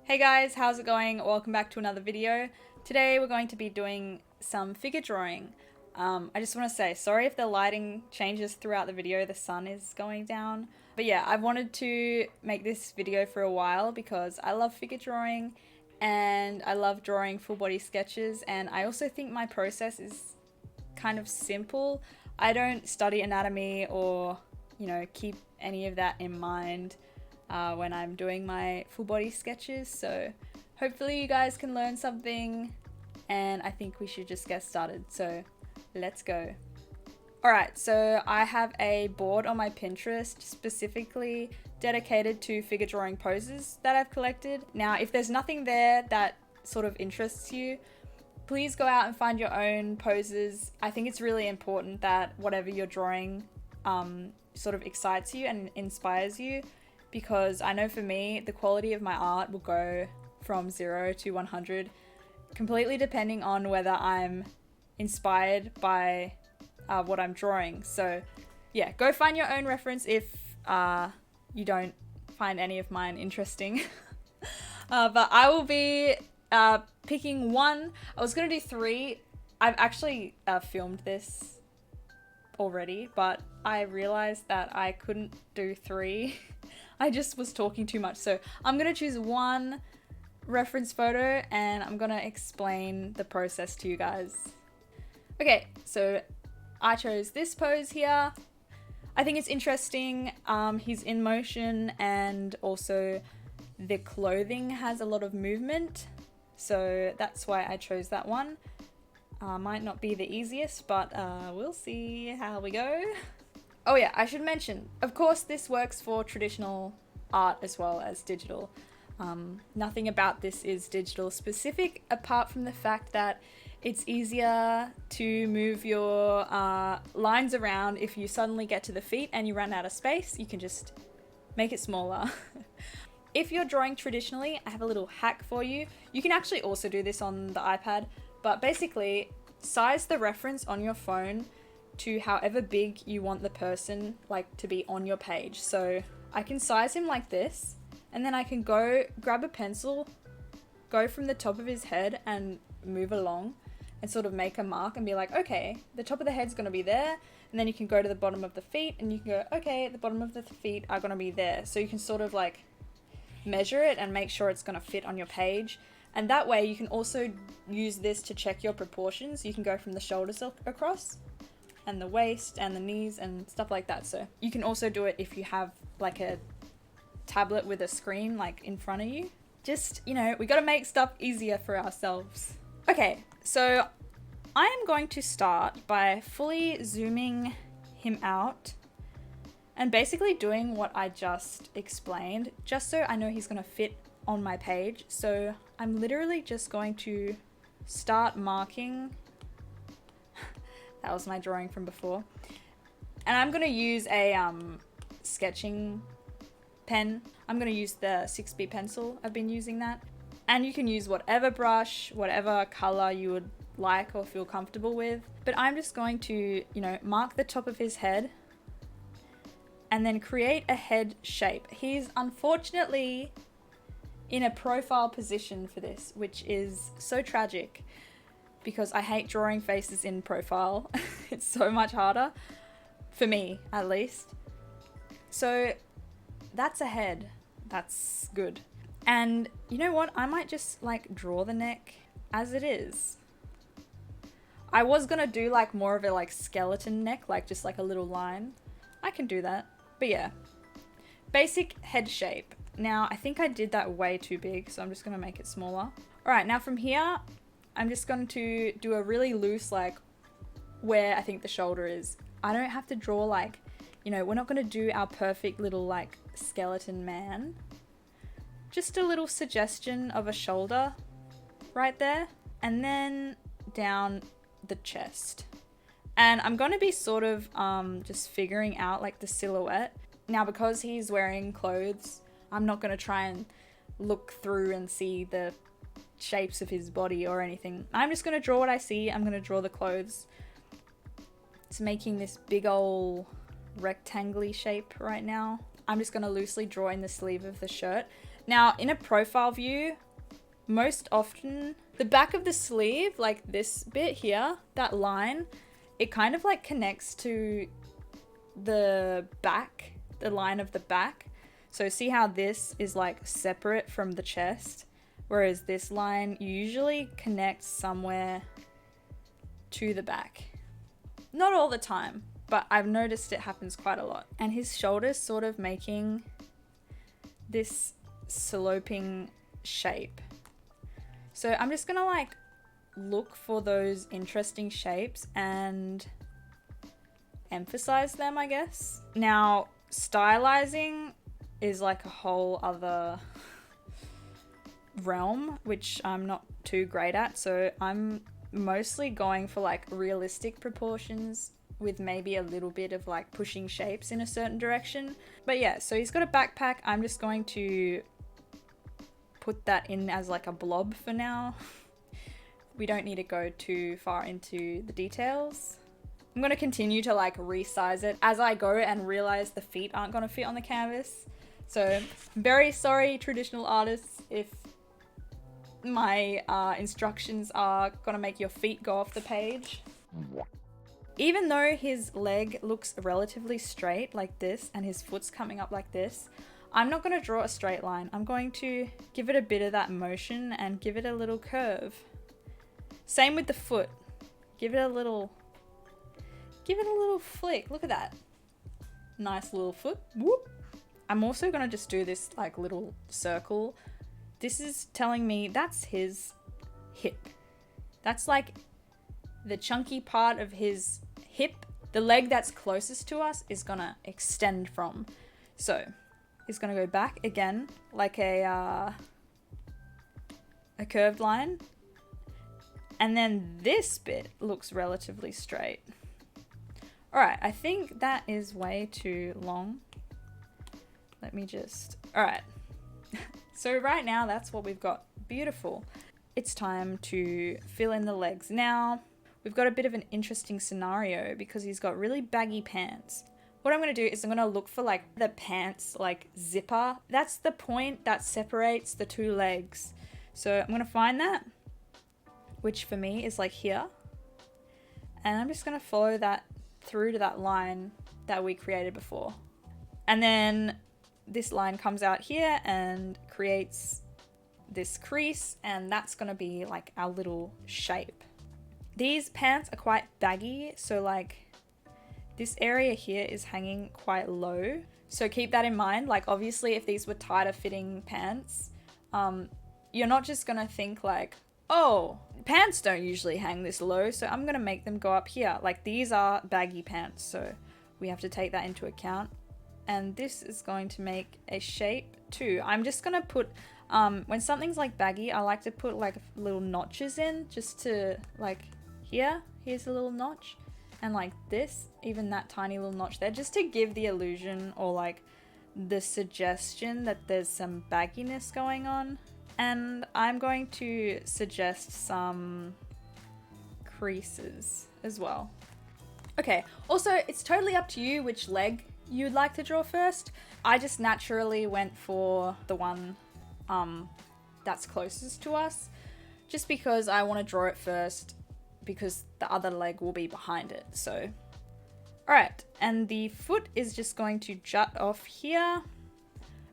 Hey guys, how's it going? Welcome back to another video. Today we're going to be doing some figure drawing. I just want to say, sorry if the lighting changes throughout the video, the sun is going down. But yeah, I've wanted to make this video for a while because I love figure drawing and I love drawing full body sketches, and I also think my process is kind of simple. I don't study anatomy or, keep any of that in mind when I'm doing my full body sketches, so hopefully you guys can learn something, and I think we should just get started, so let's go. Alright, so I have a board on my Pinterest specifically dedicated to figure drawing poses that I've collected. Now, if there's nothing there that sort of interests you, please go out and find your own poses. I think it's really important that whatever you're drawing sort of excites you and inspires you, because I know for me, the quality of my art will go from 0 to 100 completely depending on whether I'm inspired by what I'm drawing. So yeah, go find your own reference if you don't find any of mine interesting. But I will be picking one. I was going to do 3. I've actually filmed this already, but I realized that I couldn't do 3. I just was talking too much, so I'm gonna choose one reference photo and I'm gonna explain the process to you guys. Okay, so I chose this pose here. I think it's interesting. He's in motion and also the clothing has a lot of movement, so that's why I chose that one. Might not be the easiest, but we'll see how we go. Oh yeah, I should mention, of course this works for traditional art as well as digital. Nothing about this is digital specific apart from the fact that it's easier to move your lines around. If you suddenly get to the feet and you run out of space, you can just make it smaller. If you're drawing traditionally, I have a little hack for you. You can actually also do this on the iPad, but basically size the reference on your phone to however big you want the person to be on your page. So I can size him like this, and then I can go grab a pencil, go from the top of his head and move along and sort of make a mark and be like, okay, the top of the head's gonna be there, and then you can go to the bottom of the feet and you can go, okay, the bottom of the feet are gonna be there. So you can sort of measure it and make sure it's gonna fit on your page. And that way you can also use this to check your proportions. You can go from the shoulders across and the waist and the knees and stuff like that. So you can also do it if you have a tablet with a screen in front of you. Just, we gotta make stuff easier for ourselves. Okay, so I am going to start by fully zooming him out and basically doing what I just explained, just so I know he's gonna fit on my page. So I'm literally just going to start marking. That was my drawing from before. And I'm gonna use a sketching pen. I'm gonna use the 6B pencil. I've been using that. And you can use whatever brush, whatever color you would like or feel comfortable with. But I'm just going to, mark the top of his head and then create a head shape. He's unfortunately in a profile position for this, which is so tragic, because I hate drawing faces in profile. It's so much harder, for me at least. So that's a head. That's good. And you know what? I might just draw the neck as it is. I was gonna do more of a skeleton neck, just a little line. I can do that. But yeah, basic head shape. Now I think I did that way too big, so I'm just gonna make it smaller. All right, now from here, I'm just going to do a really loose, where I think the shoulder is. I don't have to draw we're not going to do our perfect little skeleton man. Just a little suggestion of a shoulder right there, and then down the chest. And I'm going to be sort of just figuring out the silhouette. Now, because he's wearing clothes, I'm not going to try and look through and see the shapes of his body or anything. I'm just going to draw what I see. I'm going to draw the clothes. It's making this big old rectangle shape right now. I'm just going to loosely draw in the sleeve of the shirt. Now in a profile view, most often the back of the sleeve, like this bit here, that line, it kind of like connects to the back, the line of the back. So see how this is like separate from the chest, whereas this line usually connects somewhere to the back. Not all the time, but I've noticed it happens quite a lot. And his shoulders sort of making this sloping shape. So I'm just gonna like look for those interesting shapes and emphasize them, I guess. Now, stylizing is like a whole other realm, which I'm not too great at. So I'm mostly going for like realistic proportions with maybe a little bit of like pushing shapes in a certain direction. But yeah, so he's got a backpack. I'm just going to put that in as like a blob for now. We don't need to go too far into the details. I'm going to continue to like resize it as I go and realize the feet aren't going to fit on the canvas. So very sorry, traditional artists, if my instructions are going to make your feet go off the page. Even though his leg looks relatively straight like this and his foot's coming up like this, I'm not going to draw a straight line. I'm going to give it a bit of that motion and give it a little curve. Same with the foot. Give it a little flick. Look at that. Nice little foot. Whoop. I'm also going to just do this like little circle. This is telling me that's his hip. That's like the chunky part of his hip. The leg that's closest to us is going to extend from. So he's going to go back again like a curved line. And then this bit looks relatively straight. All right, I think that is way too long. Let me just, all right. So right now that's what we've got. Beautiful. It's time to fill in the legs. Now we've got a bit of an interesting scenario because he's got really baggy pants. What I'm going to do is I'm going to look for like the pants like zipper. That's the point that separates the two legs. So I'm going to find that, which for me is like here. And I'm just going to follow that through to that line that we created before. And then this line comes out here and creates this crease, and that's going to be like our little shape. These pants are quite baggy, so like this area here is hanging quite low. So keep that in mind. Like obviously if these were tighter fitting pants, you're not just going to think like, oh, pants don't usually hang this low, so I'm going to make them go up here. Like these are baggy pants, so we have to take that into account. And this is going to make a shape too. I'm just going to put, when something's like baggy, I like to put like little notches in just to like here's a little notch. And like this, even that tiny little notch there, just to give the illusion or like the suggestion that there's some bagginess going on. And I'm going to suggest some creases as well. Okay, also it's totally up to you which leg you'd like to draw first. I just naturally went for the one that's closest to us, just because I want to draw it first because the other leg will be behind it. So, all right, and the foot is just going to jut off here.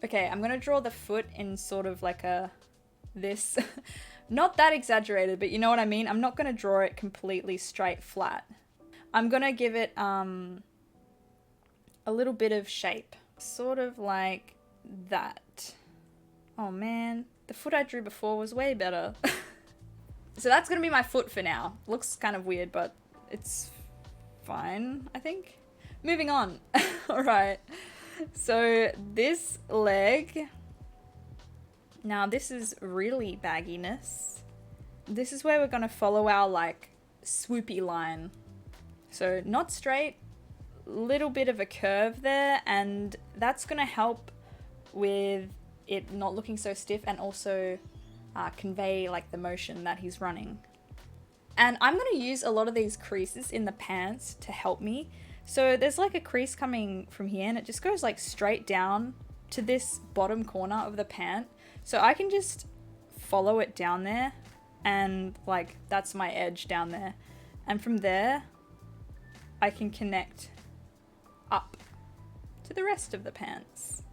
Okay, I'm gonna draw the foot in sort of like this, not that exaggerated, but you know what I mean? I'm not gonna draw it completely straight flat. I'm gonna give it a little bit of shape, sort of like that. Oh man, the foot I drew before was way better. So that's gonna be my foot for now. Looks kind of weird, but it's fine, I think. Moving on. All right. So this leg, now this is really bagginess. This is where we're gonna follow our like swoopy line. So not straight, little bit of a curve there, and that's gonna help with it not looking so stiff and also convey like the motion that he's running. And I'm going to use a lot of these creases in the pants to help me. So there's like a crease coming from here and it just goes like straight down to this bottom corner of the pant. So I can just follow it down there, and like that's my edge down there. And from there, I can connect up to the rest of the pants.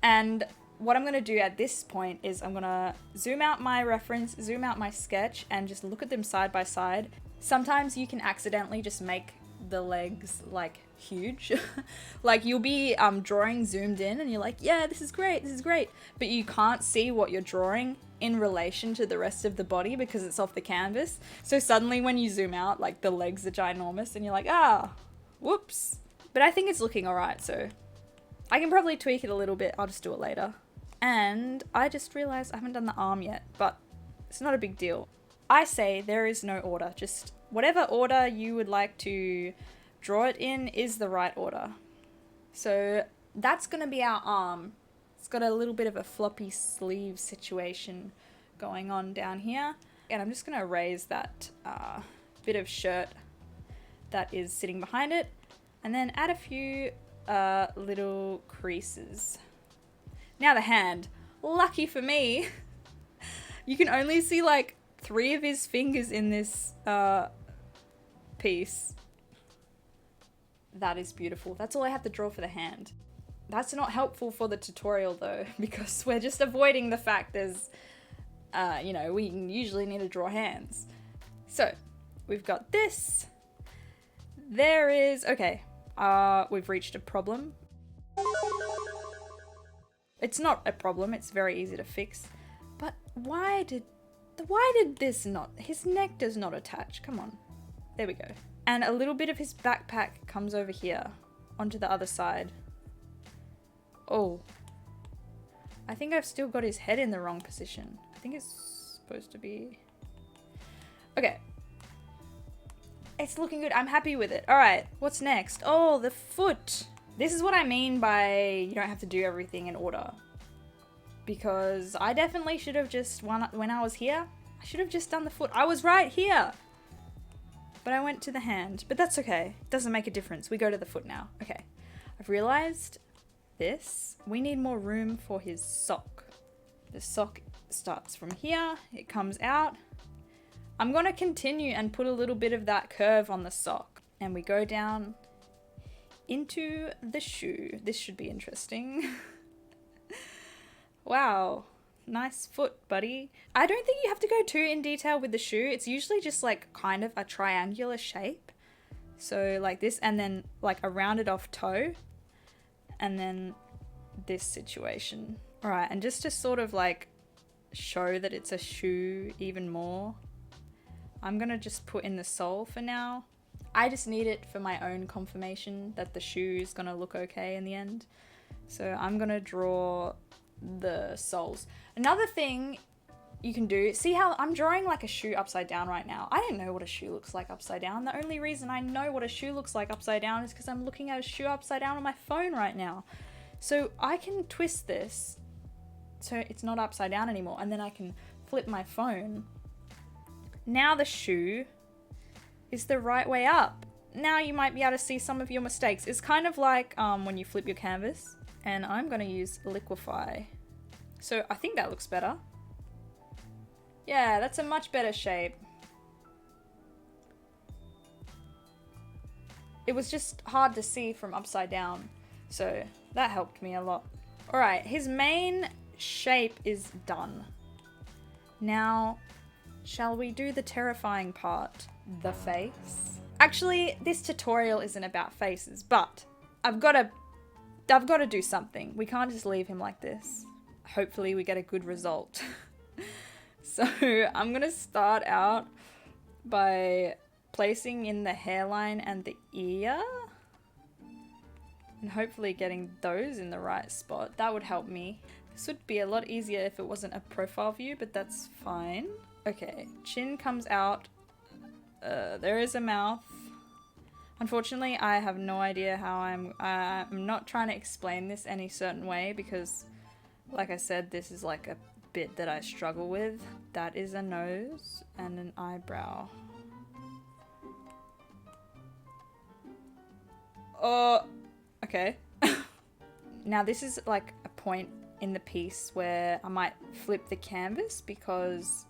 And what I'm gonna do at this point is I'm gonna zoom out my reference, zoom out my sketch, and just look at them side by side. Sometimes you can accidentally just make the legs like huge. Like you'll be drawing zoomed in and you're like, yeah, this is great, but you can't see what you're drawing in relation to the rest of the body because it's off the canvas. So suddenly when you zoom out, like the legs are ginormous and you're like, ah, whoops. But I think it's looking alright, so I can probably tweak it a little bit. I'll just do it later. And I just realized I haven't done the arm yet, but it's not a big deal. I say there is no order, just whatever order you would like to draw it in is the right order. So that's gonna be our arm. It's got a little bit of a floppy sleeve situation going on down here. And I'm just gonna erase that bit of shirt that is sitting behind it, and then add a few little creases. Now the hand. Lucky for me, you can only see like 3 of his fingers in this piece. That is beautiful. That's all I have to draw for the hand. That's not helpful for the tutorial though, because we're just avoiding the fact there's, you know, we usually need to draw hands. So we've got this. There is, okay, we've reached a problem. It's not a problem, it's very easy to fix. But why did this not, his neck does not attach, come on. There we go. And a little bit of his backpack comes over here onto the other side. Oh, I think I've still got his head in the wrong position. I think it's supposed to be, okay. It's looking good, I'm happy with it. All right, what's next? Oh, the foot. This is what I mean by you don't have to do everything in order. Because I definitely should have just, when I was here, I should have just done the foot. I was right here. But I went to the hand, but that's okay. It doesn't make a difference. We go to the foot now. Okay, I've realized this. We need more room for his sock. The sock starts from here, it comes out. I'm gonna continue and put a little bit of that curve on the sock. And we go down into the shoe. This should be interesting. Wow, nice foot, buddy. I don't think you have to go too in detail with the shoe. It's usually just like kind of a triangular shape. So like this, and then like a rounded off toe, and then this situation. All right, and just to sort of like show that it's a shoe even more, I'm gonna just put in the sole for now. I just need it for my own confirmation that the shoe is gonna look okay in the end. So I'm gonna draw the soles. Another thing you can do, see how I'm drawing like a shoe upside down right now. I don't know what a shoe looks like upside down. The only reason I know what a shoe looks like upside down is because I'm looking at a shoe upside down on my phone right now. So I can twist this so it's not upside down anymore, and then I can flip my phone. Now the shoe is the right way up. Now you might be able to see some of your mistakes. It's kind of like when you flip your canvas, and I'm gonna use liquify. So I think that looks better. Yeah, that's a much better shape. It was just hard to see from upside down, so that helped me a lot. All right, his main shape is done. Now, shall we do the terrifying part, the face? Actually, this tutorial isn't about faces, but I've got to do something. We can't just leave him like this. Hopefully we get a good result. So I'm gonna start out by placing in the hairline and the ear, and hopefully getting those in the right spot. That would help me. This would be a lot easier if it wasn't a profile view, but that's fine. Okay, chin comes out. There is a mouth. Unfortunately, I have no idea how I'm not trying to explain this any certain way because, like I said, this is like a bit that I struggle with. That is a nose and an eyebrow. Oh, okay. Now this is like a point in the piece where I might flip the canvas because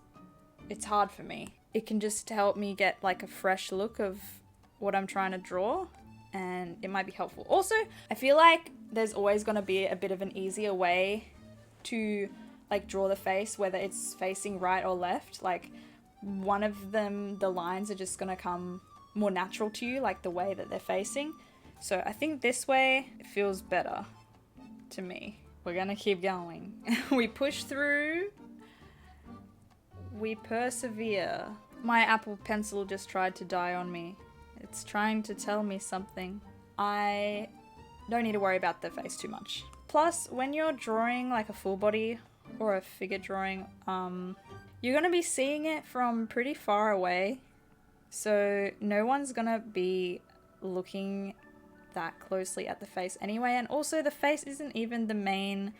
it's hard for me. It can just help me get like a fresh look of what I'm trying to draw, and it might be helpful. Also, I feel like there's always going to be a bit of an easier way to like draw the face, whether it's facing right or left. Like one of them, the lines are just going to come more natural to you, like the way that they're facing. So I think this way it feels better to me. We're gonna keep going. We push through. We persevere. My Apple Pencil just tried to die on me. It's trying to tell me something. I don't need to worry about the face too much. Plus, when you're drawing like a full body or a figure drawing, you're gonna be seeing it from pretty far away. So no one's gonna be looking that closely at the face anyway. And also the face isn't even the main,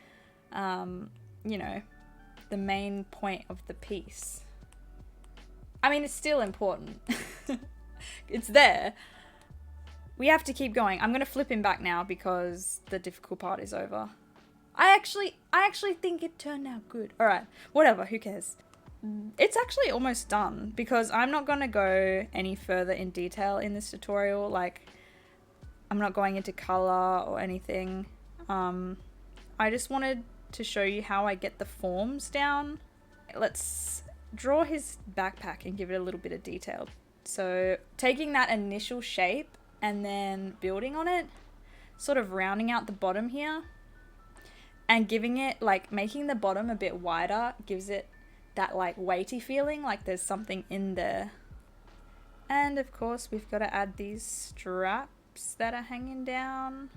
you know, the main point of the piece. I mean, it's still important. It's there. We have to keep going. I'm gonna flip him back now because the difficult part is over. I actually think it turned out good. All right, whatever, who cares? It's actually almost done because I'm not gonna go any further in detail in this tutorial. Like, I'm not going into color or anything. I just wanted to show you how I get the forms down. Let's draw his backpack and give it a little bit of detail. So taking that initial shape and then building on it, sort of rounding out the bottom here and giving it, like, making the bottom a bit wider gives it that like weighty feeling, like there's something in there. And of course we've got to add these straps that are hanging down.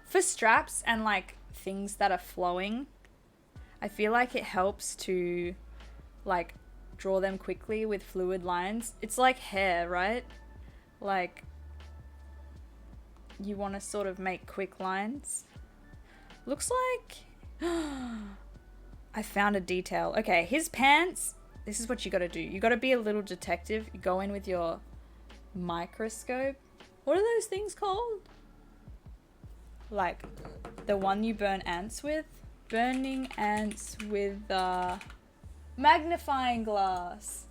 For straps and like things that are flowing, I feel like it helps to like draw them quickly with fluid lines. It's like hair, right? Like you want to sort of make quick lines. Looks like I found a detail. Okay, his pants, this is what you gotta do. You gotta be a little detective. You go in with your microscope. What are those things called? Like the one you burn ants with? Burning ants with magnifying glass.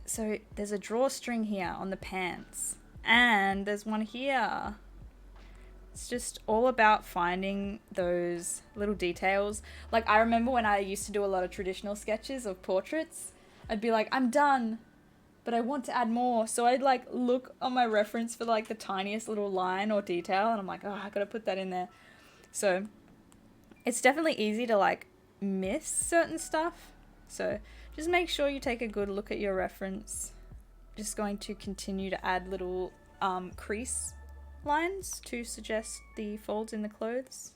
So there's a drawstring here on the pants. And there's one here. It's just all about finding those little details. Like, I remember when I used to do a lot of traditional sketches of portraits, I'd be like, I'm done, but I want to add more. So I'd like look on my reference for like the tiniest little line or detail, and I'm like, oh, I gotta put that in there. So it's definitely easy to like miss certain stuff. So just make sure you take a good look at your reference. Just going to continue to add little crease lines to suggest the folds in the clothes.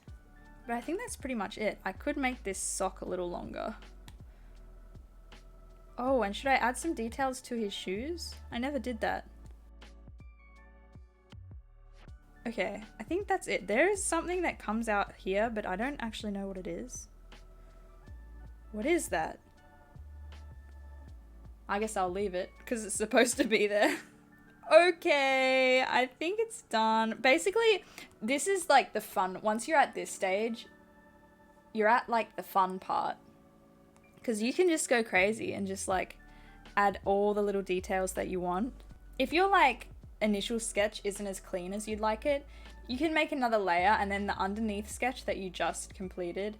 But I think that's pretty much it. I could make this sock a little longer. Oh, and should I add some details to his shoes? I never did that. Okay, I think that's it. There is something that comes out here, but I don't actually know what it is. What is that? I guess I'll leave it because it's supposed to be there. Okay, I think it's done. Basically, this is like the fun. Once you're at this stage, you're at like the fun part. Because you can just go crazy and just like add all the little details that you want. If your like initial sketch isn't as clean as you'd like it, you can make another layer and then the underneath sketch that you just completed,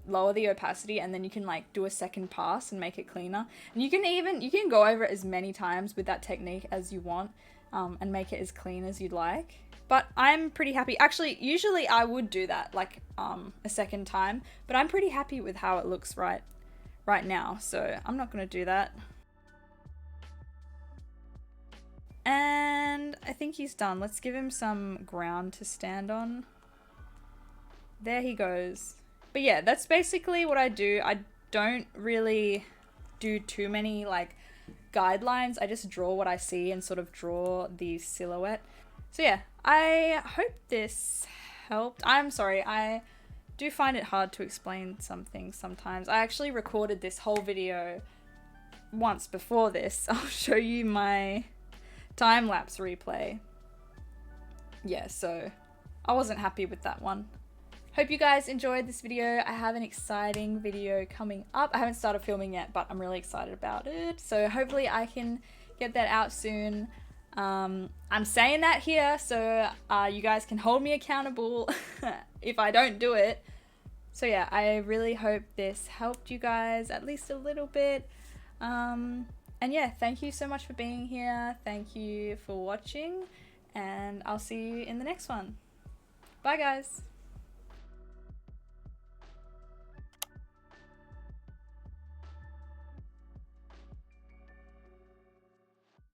lower the opacity, and then you can like do a second pass and make it cleaner. And you can go over it as many times with that technique as you want, and make it as clean as you'd like. But I'm pretty happy. Actually, usually I would do that like a second time, but I'm pretty happy with how it looks right now, so I'm not gonna do that. And I think he's done. Let's give him some ground to stand on. There he goes. But yeah, that's basically what I do. I don't really do too many like guidelines. I just draw what I see and sort of draw the silhouette. So yeah, I hope this helped. I'm sorry, I do find it hard to explain some things sometimes. I actually recorded this whole video once before this. I'll show you my time-lapse replay. Yeah, so I wasn't happy with that one. Hope you guys enjoyed this video. I have an exciting video coming up. I haven't started filming yet, but I'm really excited about it. So hopefully I can get that out soon. I'm saying that here so you guys can hold me accountable if I don't do it. So yeah, I really hope this helped you guys at least a little bit. And yeah, thank you so much for being here. Thank you for watching, and I'll see you in the next one. Bye guys.